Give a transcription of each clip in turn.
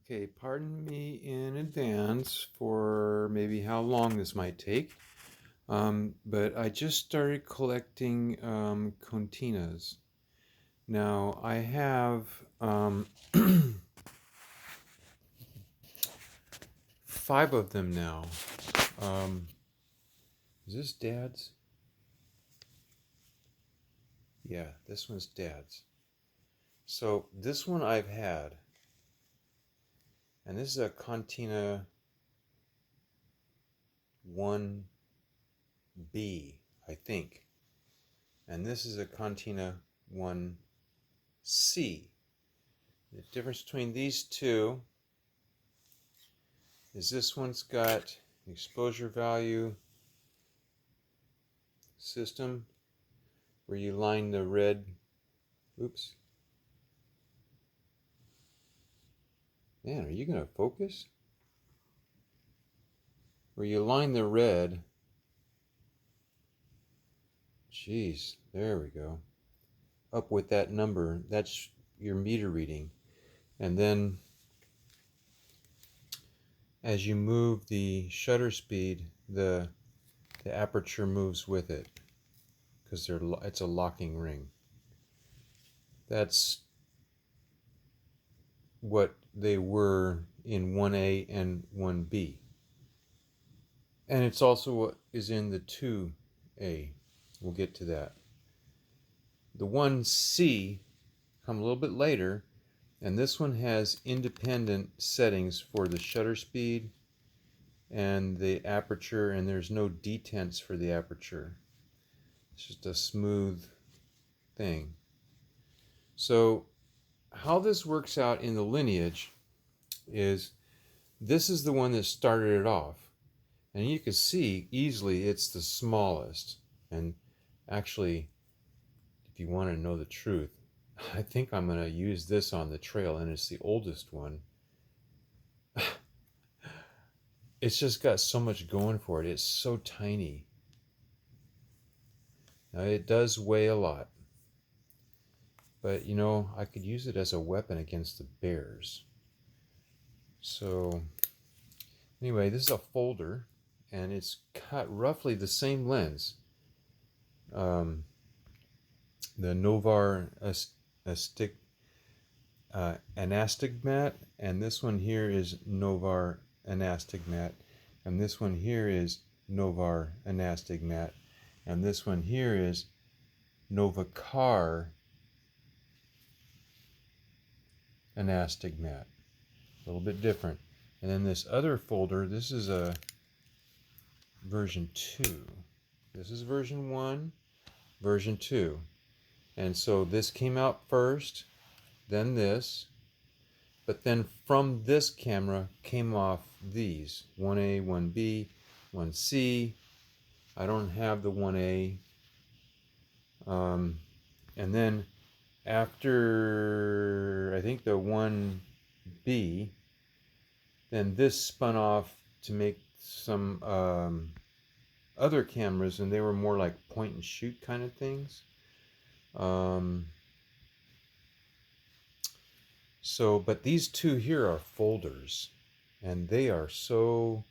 Okay, pardon me in advance for maybe how long this might take, but I just started collecting Continas. Now I have 5 of them now. Um, is this Dad's? Yeah, this one's Dad's. So this one I've had, and this is a Contina 1B, I think. And this is a Contina 1C. The difference between these two is this one's got an exposure value system where you line the red, oops. Man, are you going to focus? Where you line the red, geez, there we go, up with that number, that's your meter reading. And then as you move the shutter speed, the aperture moves with it because it's a locking ring. That's what they were in 1A and 1B. And it's also what is in the 2A. We'll get to that. The 1C come a little bit later, and this one has independent settings for the shutter speed and the aperture, and there's no detents for the aperture. It's just a smooth thing. So how this works out in the lineage is this is the one that started it off. And you can see easily it's the smallest. And actually, if you want to know the truth, I think I'm going to use this on the trail, and it's the oldest one. It's just got so much going for it. It's so tiny. Now, it does weigh a lot. But, you know, I could use it as a weapon against the bears. So, anyway, this is a folder, and it's cut roughly the same lens. The Novar Anastigmat, and this one here is Novar Anastigmat, and this one here is Novar Anastigmat, and this one here is Novacar Anastigmat. A little bit different. And then this other folder, this is a version 2. This is version 1, version 2. And so this came out first, then this, but then from this camera came off these, 1A, 1B, 1C. I don't have the 1A. And then after, I think the 1B, then this spun off to make some other cameras, and they were more like point and shoot kind of things. But these two here are folders, and they are so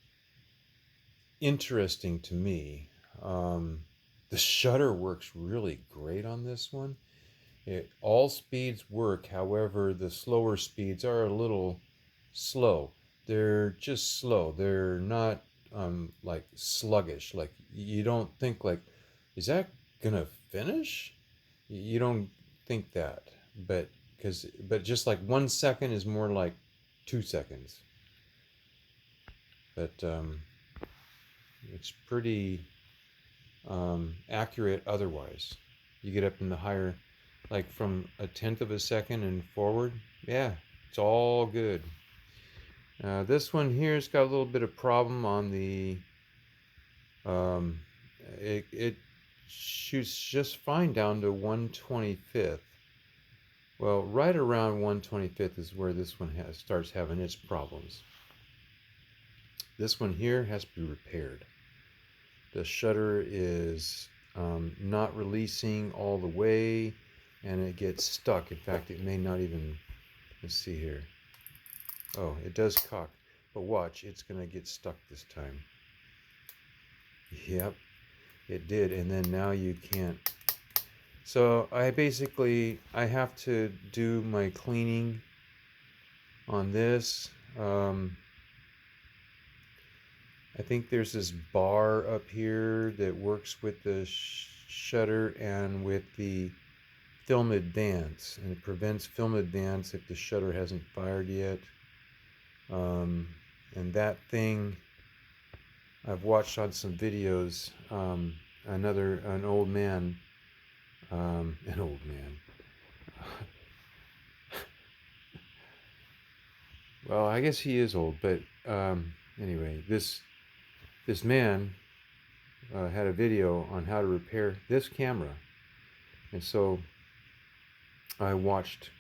interesting to me. The shutter works really great on this one. All speeds work, however, the slower speeds are a little slow. They're just slow. They're not like sluggish. Like you don't think like, is that gonna finish? You don't think that, but just like 1 second is more like 2 seconds. But it's pretty accurate otherwise. You get up in the higher, like from 1/10 of a second and forward, yeah, it's all good. This one here's got a little bit of problem on the it shoots just fine down to 1/25. Well, right around 1/25 is where this one starts having its problems. This one here has to be repaired. The shutter is not releasing all the way, and it gets stuck. In fact, it may not even, let's see here. Oh, it does cock. But watch, it's going to get stuck this time. Yep, it did. And then now you can't. So I have to do my cleaning on this. I think there's this bar up here that works with the shutter and with the film advance, and it prevents film advance if the shutter hasn't fired yet. And that thing I've watched on some videos. An old man, an old man. Well, I guess he is old, but anyway, this man had a video on how to repair this camera, and so I watched,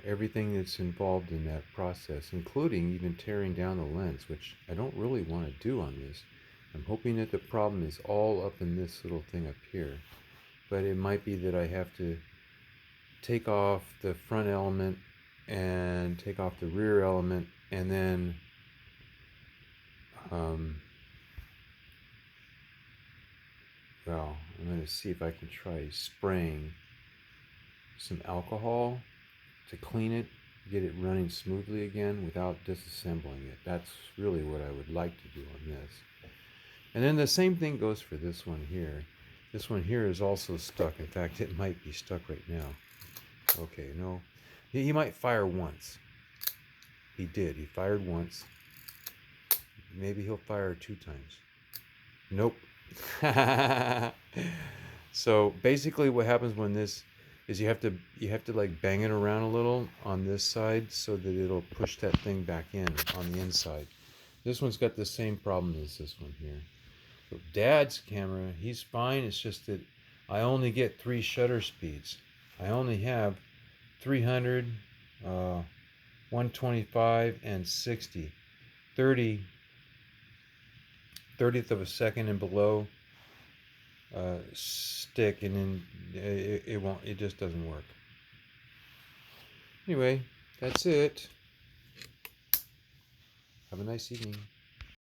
everything that's involved in that process, including even tearing down the lens, which I don't really want to do on this. I'm hoping that the problem is all up in this little thing up here, but it might be that I have to take off the front element and take off the rear element, and then well, I'm going to see if I can try spraying some alcohol to clean it, get it running smoothly again without disassembling it. That's really what I would like to do on this. And then the same thing goes for this one here. This one here is also stuck. In fact, it might be stuck right now. Okay, no. He might fire once. He did. He fired once. Maybe he'll fire 2 times. Nope. So basically what happens when this is you have to like bang it around a little on this side so that it'll push that thing back in on the inside. This one's got the same problem as this one here. So Dad's camera, he's fine. It's just that I only get 3 shutter speeds. I only have 300, 125, and 60. 30th of a second and below stick, and then it just doesn't work. Anyway, that's it. Have a nice evening.